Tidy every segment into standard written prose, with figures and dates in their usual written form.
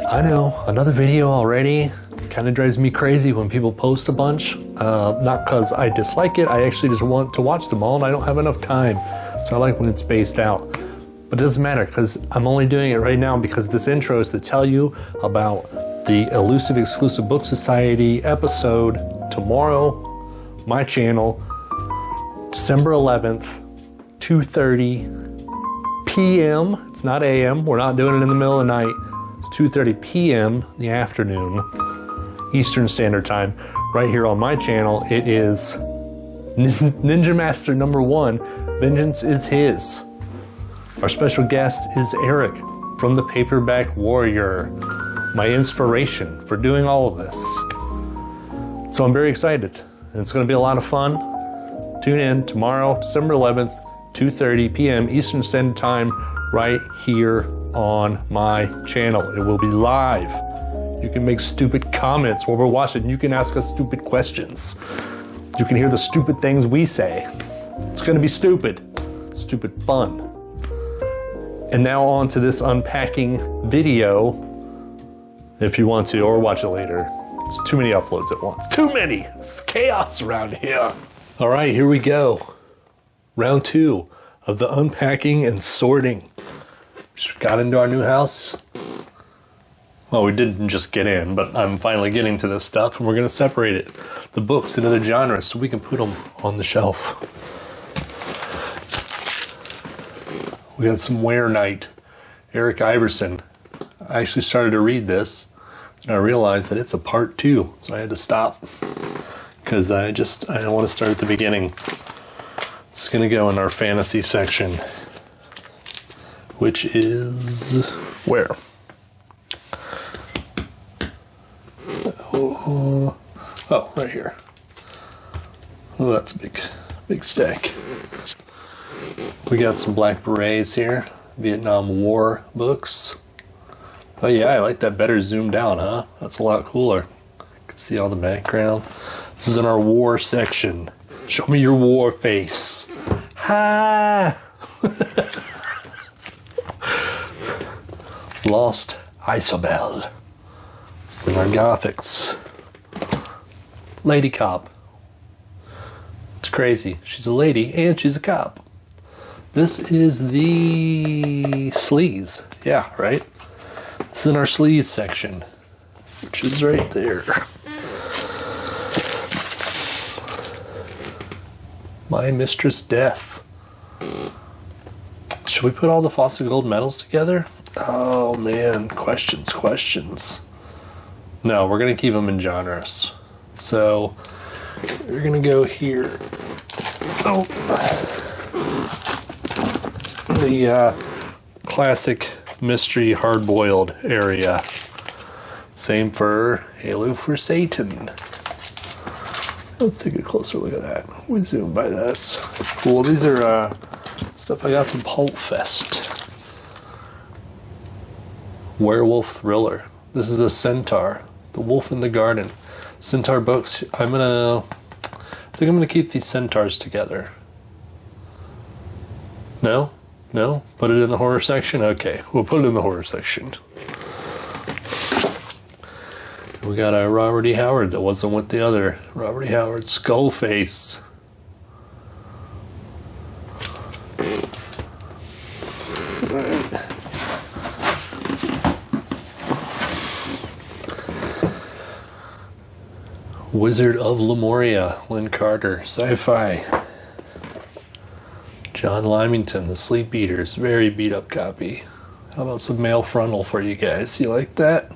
I know, another video already. Kind of drives me crazy when people post a bunch. Not because I dislike it, I actually just want to watch them all and I don't have enough time. So I like when it's spaced out. But it doesn't matter because I'm only doing it right now because this intro is to tell you about the Elusive Exclusive Book Society episode tomorrow, my channel, December 11th, 2:30 p.m. It's not a.m. We're not doing it in the middle of the night. It's 2:30 p.m. in the afternoon, Eastern Standard Time, right here on my channel. It is Ninja Master #1, Vengeance is His. Our special guest is Eric from the Paperback Warrior, my inspiration for doing all of this. So I'm very excited. It's going to be a lot of fun. Tune in tomorrow, December 11th, 2:30 p.m. Eastern Standard Time, right here on my channel. It will be live. You can make stupid comments while we're watching. You can ask us stupid questions. You can hear the stupid things we say. It's going to be stupid fun. And now on to this unpacking video, if you want to, or watch it later. There's too many uploads at once. Too many! It's chaos around here. All right, here we go. Round 2 of the unpacking and sorting. Just got into our new house. Well, we didn't just get in, but I'm finally getting to this stuff, and we're going to separate it, the books into their genres, so we can put them on the shelf. We got some Where Night, Eric Iverson. I actually started to read this, and I realized that it's a part 2, so I had to stop, because I don't want to start at the beginning. It's going to go in our fantasy section, which is where? Oh, right here. Oh, that's a big stack. We got some Black Berets here, Vietnam War books. Oh yeah, I like that better zoomed out, huh? That's a lot cooler. You can see all the background. This is in our war section. Show me your war face. Ha! Lost Isobel. It's in our Gothics. Lady Cop. It's crazy. She's a lady and she's a cop. This is the sleaze. Yeah, right? It's in our sleaze section, which is right there. My Mistress Death. Should we put all the fossil gold medals together? Oh man, questions. No, we're gonna keep them in genres. So we're gonna go here. Oh, the classic mystery hard-boiled area. Same for Halo for Satan. Let's take a closer look at that. We zoom by that. That's cool. These are stuff I got from Pulp Fest. Werewolf Thriller. This is a Centaur. The Wolf in the Garden. Centaur books. I think I'm gonna keep these centaurs together. No? No? Put it in the horror section? Okay, we'll put it in the horror section. We got a Robert E. Howard that wasn't with the other. Robert E. Howard, Skullface. Wizard of Lemuria, Lynn Carter, sci-fi. John Lymington, The Sleep Eaters, very beat up copy. How about some male frontal for you guys? You like that?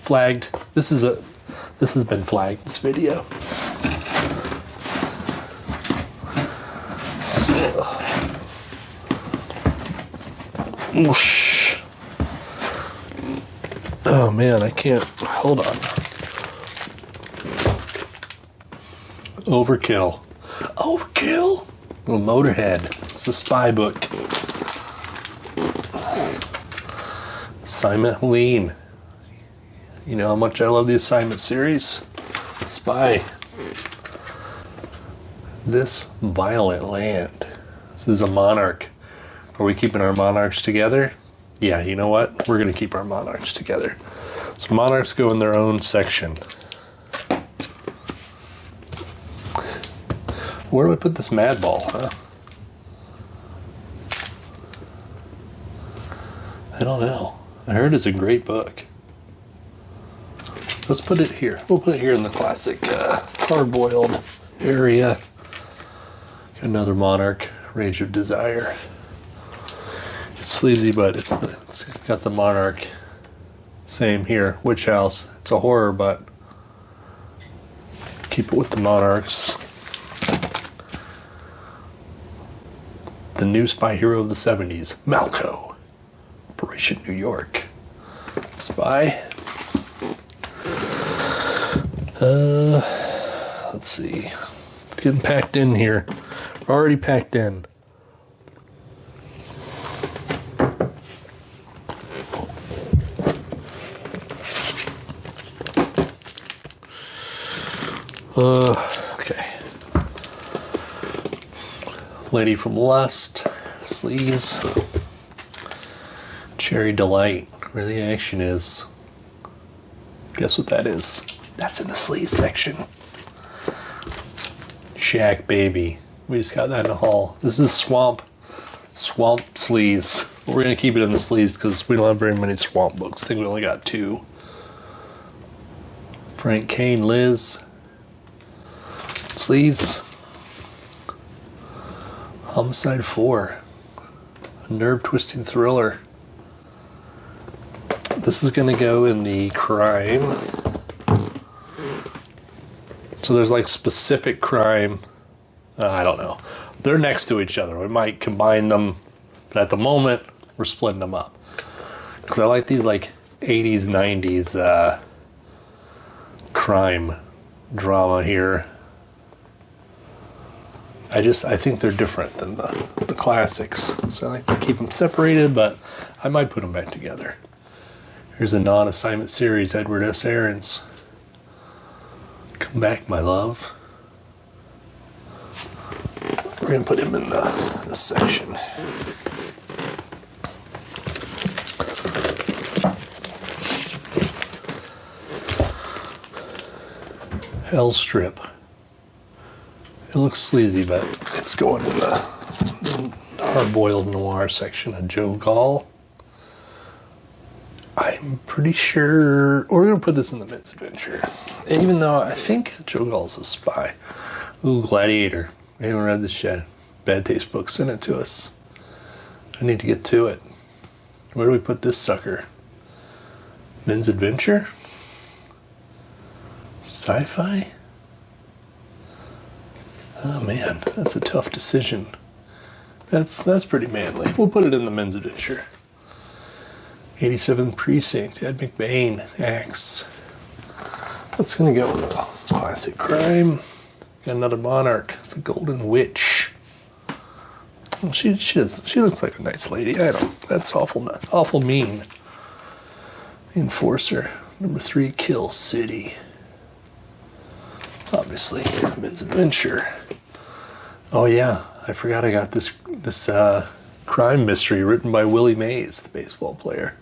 Flagged. This has been flagged, this video. Whoosh. Oh man, I can't, hold on. Overkill. Overkill? Little Motorhead. It's a spy book. Assignment Lean. You know how much I love the Assignment series? Spy. This Violent Land. This is a monarch. Are we keeping our monarchs together? Yeah, you know what? We're going to keep our monarchs together. So monarchs go in their own section. Where do I put this Madball, huh? I don't know. I heard it's a great book. Let's put it here. We'll put it here in the classic hard-boiled area. Another monarch, Rage of Desire. It's sleazy, but it's got the monarch. Same here, Witch House. It's a horror, but keep it with the monarchs. The new spy hero of the 70s, Malco. Operation New York. Spy. Let's see. It's getting packed in here. We're already packed in. Okay. Lady from Lust, Sleaze, Cherry Delight, where the action is. Guess what that is? That's in the Sleaze section. Shack Baby. We just got that in the haul. This is Swamp Sleaze. We're gonna keep it in the Sleaze because we don't have very many Swamp books. I think we only got 2. Frank Kane, Liz. Sleaze. Homicide 4. A nerve-twisting thriller. This is going to go in the crime. So there's like specific crime. I don't know. They're next to each other. We might combine them. But at the moment, we're splitting them up. Because I like these like 80s, 90s crime drama here. I think they're different than the classics. So I like to keep them separated, but I might put them back together. Here's a non-assignment series, Edward S. Aarons. Come back, my love. We're going to put him in this section. Hell Strip. It looks sleazy, but it's going in the hard-boiled noir section of Joe Gall. I'm pretty sure we're going to put this in the Men's Adventure. Even though I think Joe Gall's a spy. Ooh, Gladiator. I haven't read this yet. Bad Taste book sent it to us. I need to get to it. Where do we put this sucker? Men's Adventure? Sci-fi? Oh man, that's a tough decision. That's pretty manly. We'll put it in the Men's Adventure. 87th Precinct, Ed McBain, Axe. That's gonna go with a classic crime. Got another monarch, the Golden Witch. Well, she looks like a nice lady. That's awful mean. The Enforcer, number 3, Kill City. Obviously, Men's Adventure. Oh yeah, I forgot I got this crime mystery written by Willie Mays, the baseball player.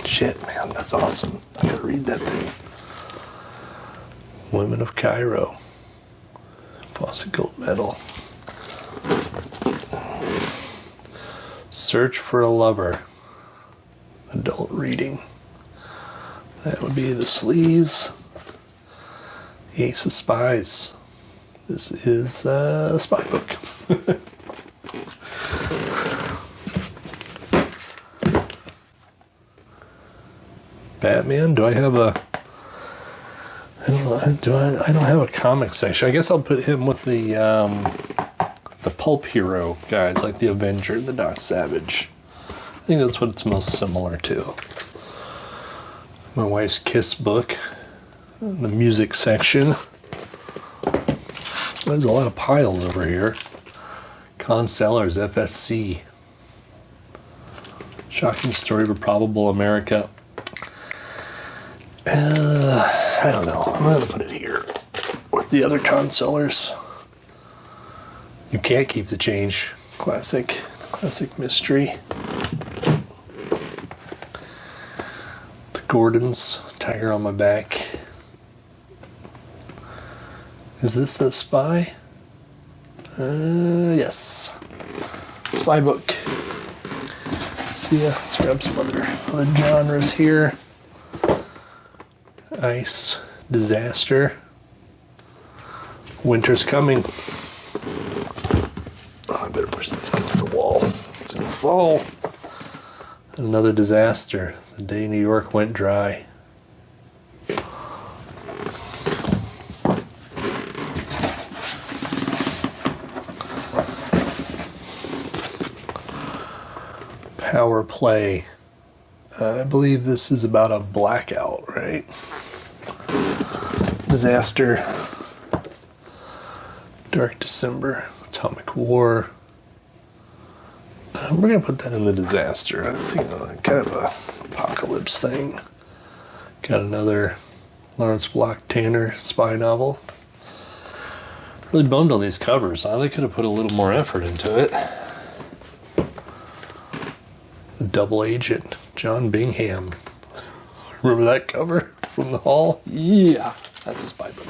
Shit, man, that's awesome. I gotta read that thing. Women of Cairo. Fawcett Gold Medal. Search for a Lover. Adult reading. That would be the Sleaze. Ace of Spies. This is a spy book. Batman? Do I have a... I don't have a comic section. I guess I'll put him with the pulp hero guys, like the Avenger, the Doc Savage. I think that's what it's most similar to. My wife's Kiss book, the music section. There's a lot of piles over here. Con Sellers, FSC. Shocking Story of a Probable America. I don't know. I'm going to put it here with the other Con Sellers. You Can't Keep the Change. Classic. Classic mystery. The Gordons, Tiger on My Back. Is this a spy? Yes. Spy book. See ya. Let's grab some other genres here. Ice, disaster. Winter's coming. Oh, I better push this against the wall. It's gonna fall. Another disaster. The day New York went dry. Power play. I believe this is about a blackout, right? Disaster. Dark December. Atomic War. We're going to put that in the disaster. I think kind of a apocalypse thing. Got another Lawrence Block Tanner spy novel. Really bummed on these covers. They could have put a little more effort into it. The Double Agent, John Bingham. Remember that cover from the hall? Yeah, that's a spy book.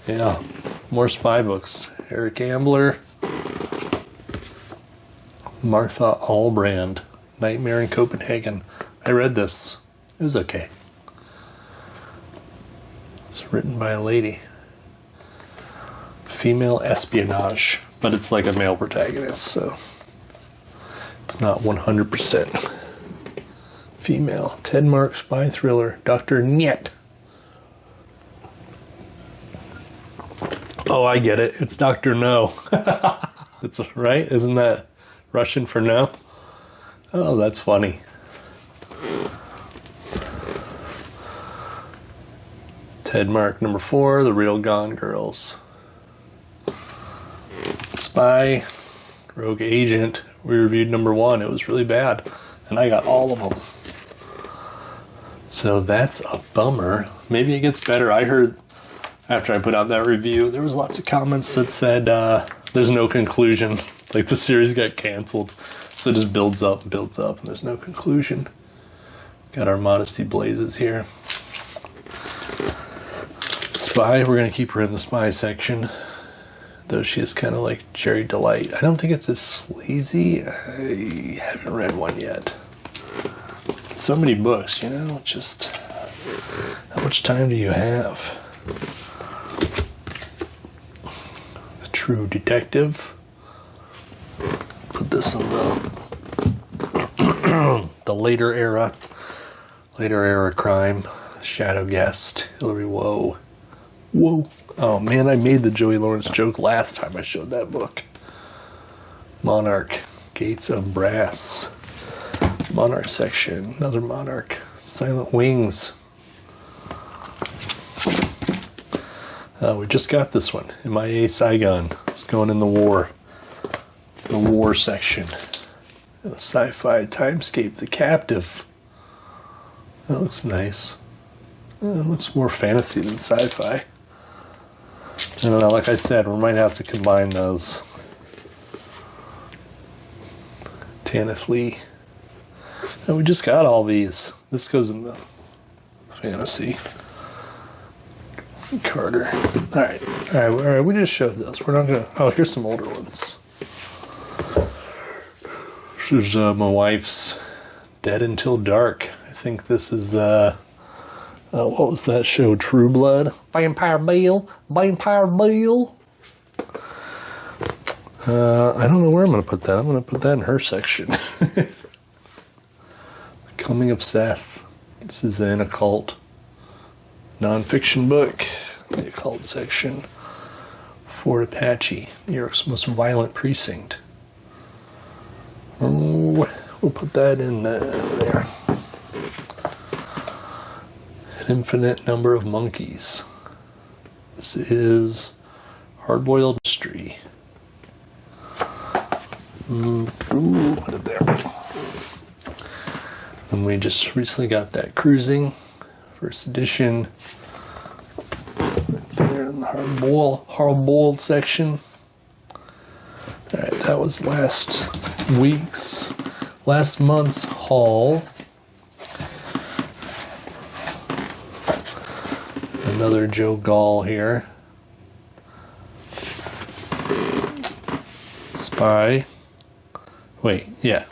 Yeah, more spy books. Eric Ambler, Martha Albrand, Nightmare in Copenhagen. I read this. It was okay. It's written by a lady. Female espionage, but it's like a male protagonist, so it's not 100% female. Ted Mark spy thriller, Dr. Niet. Oh, I get it. It's Dr. No. It's right. Isn't that Russian for no? Oh, that's funny. Ted Mark number 4, The Real Gone Girls. Spy, Rogue Agent. We reviewed number 1. It was really bad, and I got all of them. So that's a bummer. Maybe it gets better. I heard after I put out that review, there was lots of comments that said there's no conclusion. Like the series got canceled, so it just builds up, and there's no conclusion. Got our Modesty Blazes here. Spy, we're gonna keep her in the spy section. Though she is kind of like Cherry Delight. I don't think it's as sleazy. I haven't read one yet. So many books, you know, just how much time do you have? The True Detective. Put this in the later era crime. Shadow Guest, Hilary Woe. Whoa. Oh man, I made the Joey Lawrence joke last time I showed that book. Monarch, Gates of Brass. Monarch section, another Monarch. Silent Wings. We just got this one. MIA Saigon. It's going in the war. The war section. Sci-fi Timescape, The Captive. That looks nice. It looks more fantasy than sci-fi. I don't know, like I said, we might have to combine those. Tanith Lee. And we just got all these. This goes in the fantasy. Carter. Alright, we just showed those. We're not gonna, oh, here's some older ones. This is my wife's Dead Until Dark. I think this is, what was that show? True Blood? Vampire Bill? Vampire Bill? I don't know where I'm going to put that. I'm going to put that in her section. Coming of Seth. This is an occult nonfiction book. The occult section. Fort Apache, New York's most violent precinct. Oh, we'll put that in there. An infinite number of monkeys. This is hard-boiled mystery. Put it there. And we just recently got that Cruising, first edition. Right there in hard boiled section. All right, that was last month's haul. Another Joe Gall here. Spy. Wait, yeah.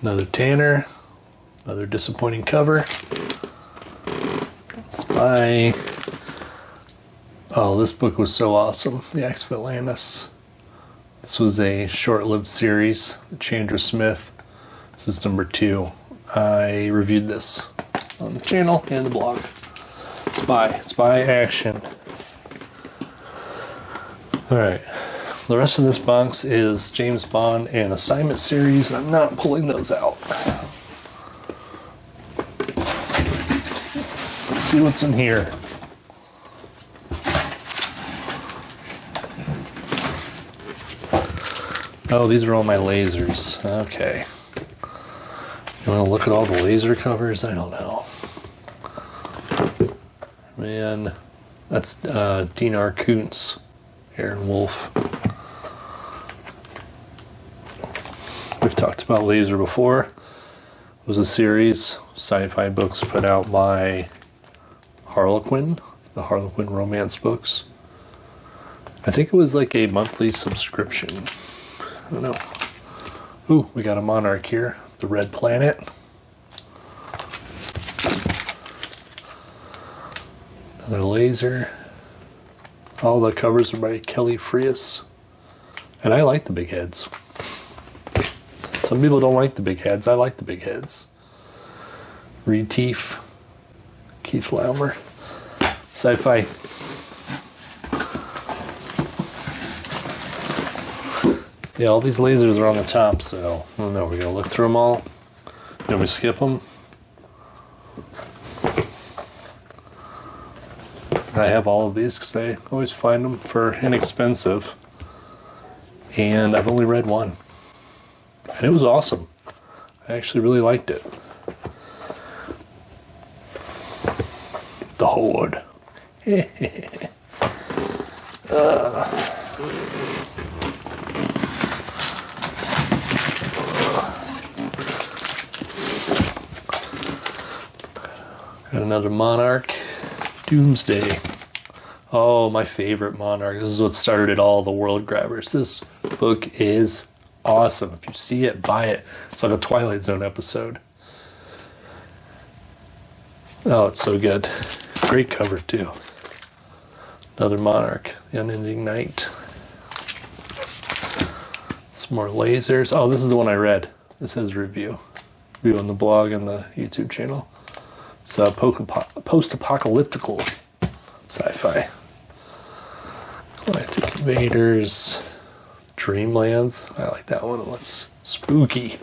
Another Tanner. Another disappointing cover. Spy. Oh, this book was so awesome. The Acts of Atlantis. This was a short-lived series. Chandra Smith. This is number 2. I reviewed this on the channel and the blog. Spy action. Alright. The rest of this box is James Bond and Assignment series, and I'm not pulling those out. Let's see what's in here. Oh, these are all my lasers. Okay. You want to look at all the laser covers? I don't know. Man, that's Dinar Koontz, Aaron Wolf. We've talked about Laser before. It was a series, sci-fi books put out by Harlequin, the Harlequin romance books. I think it was like a monthly subscription. I don't know. Ooh, we got a Monarch here, the Red Planet. Another Laser. All the covers are by Kelly Frias. And I like the big heads. Some people don't like the big heads. I like the big heads. Reed Teef. Keith Laumer. Sci-fi. Yeah, all these lasers are on the top, so I don't know. We're going to look through them all. Then we skip them. I have all of these because I always find them for inexpensive. And I've only read one. And it was awesome. I actually really liked it. The Horde. Got another Monarch. Doomsday. Oh, my favorite Monarch. This is what started it all, the World Grabbers. This book is awesome. If you see it, buy it. It's like a Twilight Zone episode. Oh, it's so good. Great cover, too. Another Monarch. The Unending Night. Some more lasers. Oh, this is the one I read. This has review. Review on the blog and the YouTube channel. It's post-apocalyptical sci-fi. Galactic Invaders. Dreamlands. I like that one. It looks spooky.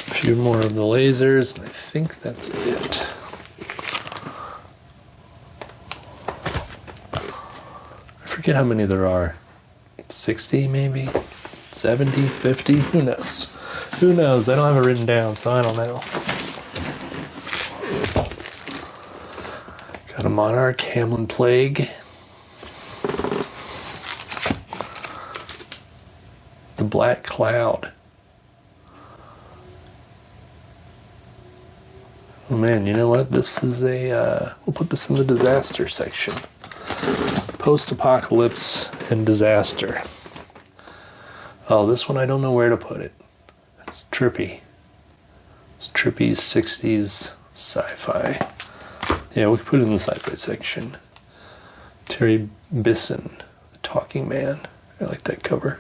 A few more of the lasers, and I think that's it. I forget how many there are. 60 maybe? 70? 50? Who knows? Who knows? I don't have it written down, so I don't know. Got a Monarch, Hamlin Plague. The Black Cloud. Oh man, you know what? This is a, we'll put this in the disaster section. Post-apocalypse and disaster. Oh, this one I don't know where to put it. It's trippy. It's trippy 60s sci-fi. Yeah, we can put it in the sci-fi section. Terry Bisson, The Talking Man. I like that cover.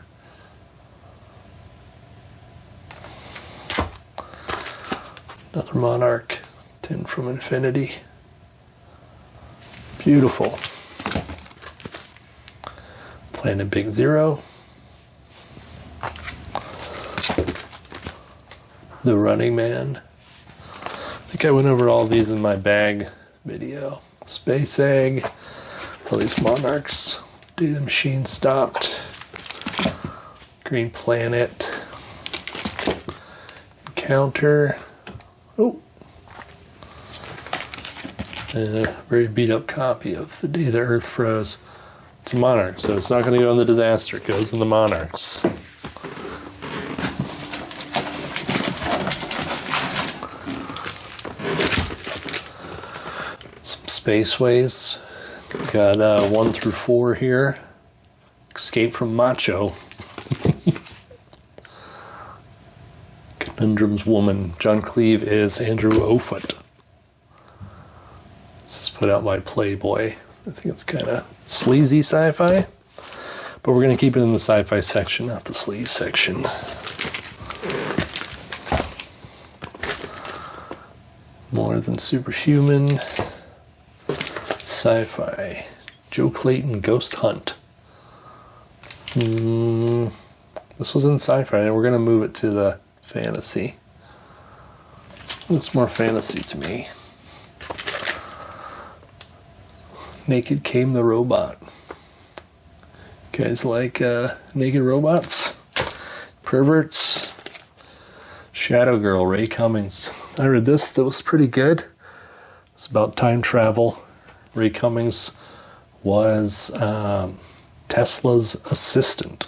Another Monarch. 10 from Infinity. Beautiful. Planet Big Zero. The Running Man. I think I went over all these in my bag video. Space Egg. All these monarchs. Day the Machine Stopped. Green Planet. Encounter. Oh. And a very beat up copy of The Day the Earth Froze. It's a monarch, so it's not going to go in the disaster. It goes in the monarchs. Some Spaceways. Got 1 through 4 here. Escape from Macho. Conundrum's Woman. John Cleave is Andrew Offutt. This is put out by Playboy. I think it's kind of sleazy sci-fi, but we're going to keep it in the sci-fi section, not the sleaze section. More Than Superhuman. Sci-fi. Joe Clayton, Ghost Hunt. This was in sci-fi, and we're going to move it to the fantasy. Looks more fantasy to me. Naked Came the Robot. You guys like naked robots? Perverts? Shadow Girl, Ray Cummings. I read this, that was pretty good. It's about time travel. Ray Cummings was Tesla's assistant.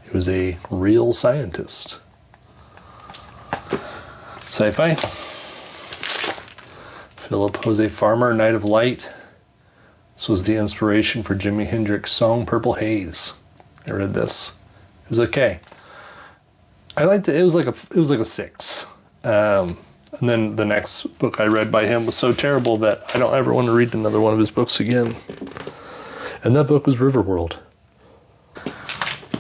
He was a real scientist. Sci-fi. Philip Jose Farmer, Night of Light. This was the inspiration for Jimi Hendrix's song Purple Haze. I read this. It was okay. I liked it. It was like a 6. And then the next book I read by him was so terrible that I don't ever want to read another one of his books again. And that book was Riverworld.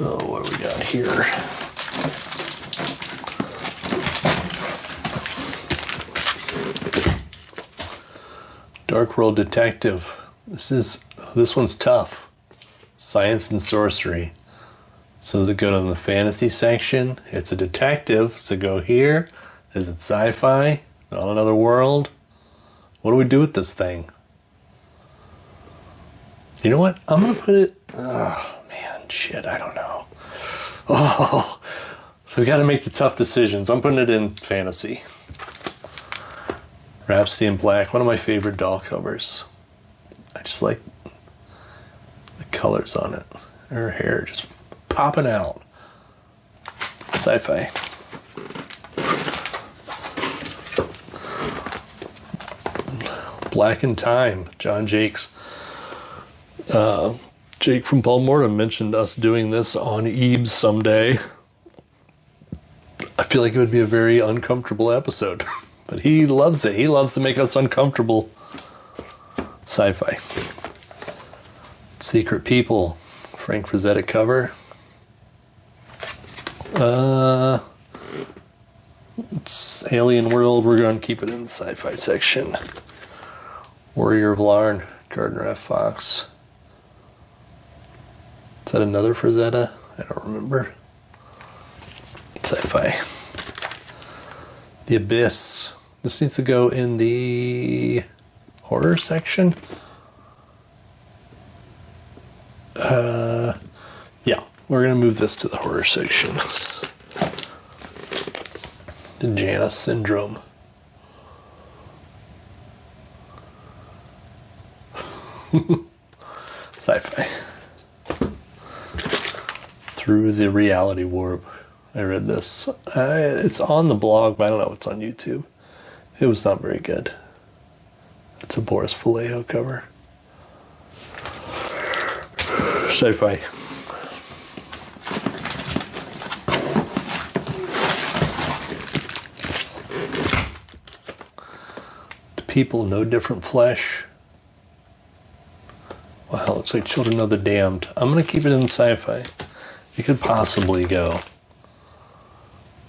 Oh, what do we got here? Dark World Detective. This one's tough. Science and Sorcery. So to go to the fantasy section, it's a detective. So go here. Is it sci-fi? On another world? What do we do with this thing? You know what? I'm gonna put it. Oh man, shit, I don't know. Oh, so we got to make the tough decisions. I'm putting it in fantasy. Rhapsody in Black, one of my favorite doll covers. I just like the colors on it. Her hair just popping out. Sci-fi. Black in Time, John Jakes. Jake from Paul Mortem mentioned us doing this on Ebs someday. I feel like it would be a very uncomfortable episode. But he loves it. He loves to make us uncomfortable. Sci-fi. Secret People, Frank Frazetta cover. It's Alien World. We're going to keep it in the sci-fi section. Warrior of Larn, Gardner F. Fox. Is that another Frazetta? I don't remember. Sci-fi. The Abyss. This needs to go in the horror section. Yeah, we're going to move this to the horror section. The Janus Syndrome. Sci-fi. Through the Reality Warp. I read this. It's on the blog, but I don't know if it's on YouTube. It was not very good. It's a Boris Vallejo cover. Sci-fi. The People, No Different Flesh. Wow, looks like Children of the Damned. I'm going to keep it in sci-fi. It could possibly go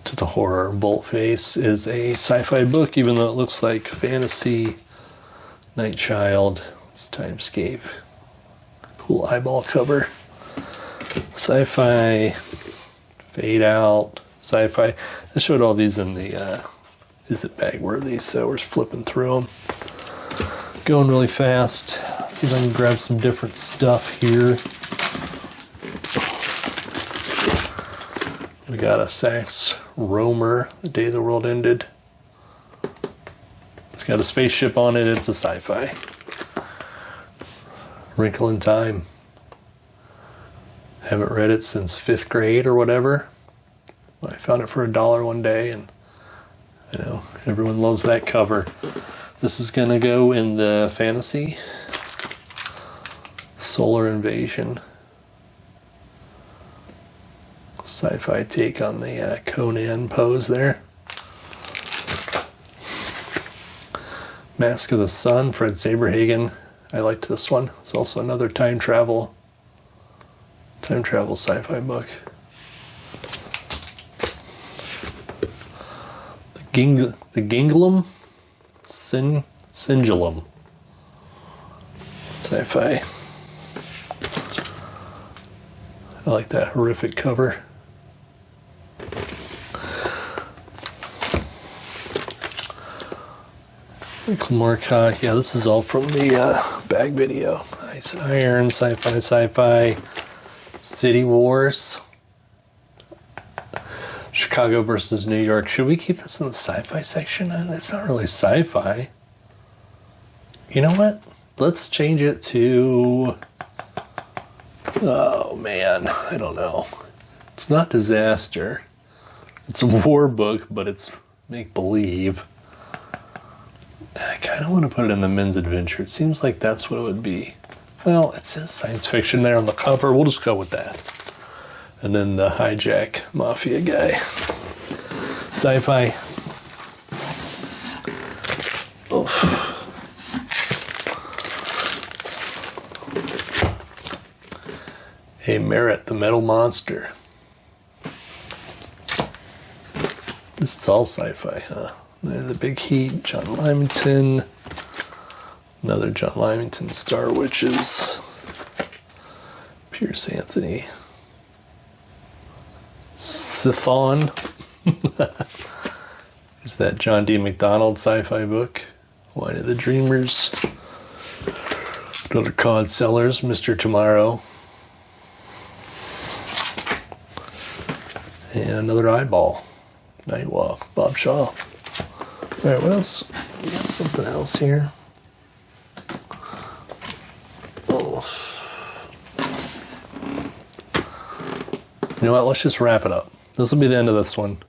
to the horror. Boltface is a sci-fi book, even though it looks like fantasy. Night Child. It's Timescape. Cool eyeball cover. Sci-fi, fade out, sci-fi. I showed all these in the Is It Bag Worthy, so we're just flipping through them. Going really fast. See if I can grab some different stuff here. We got a Sachs Roamer, The Day the World Ended. It's got a spaceship on it, it's a sci-fi. Wrinkle in Time. Haven't read it since 5th grade or whatever. I found it for $1 one day, and I know everyone loves that cover. This is gonna go in the fantasy. Solar Invasion. Sci-fi take on the Conan pose there. Mask of the Sun, Fred Saberhagen. I liked this one. It's also another time travel sci-fi book. The Ginglum Cingulum. Sci-fi. I like that horrific cover. Michael Moorcock, yeah, this is all from the bag video. Ice and Iron, sci-fi, City Wars, Chicago versus New York. Should we keep this in the sci-fi section? It's not really sci-fi. You know what? Let's change it to... Oh man, I don't know. It's not disaster. It's a war book, but it's make-believe. I kind of want to put it in the men's adventure. It seems like that's what it would be. Well, it says science fiction there on the cover. We'll just go with that. And then the hijack mafia guy. Sci-fi. Oof. Hey, Merritt, the Metal Monster. This is all sci-fi, huh? The Big Heat, John Lymington. Another John Lymington, Star Witches. Pierce Anthony. Siphon. There's that John D. MacDonald sci-fi book. Wine of the Dreamers. Another Cod Sellers, Mr. Tomorrow. And another Eyeball. Nightwalk, Bob Shaw. Alright, what else? We got something else here. Oh. You know what? Let's just wrap it up. This will be the end of this one.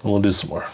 And we'll do some more.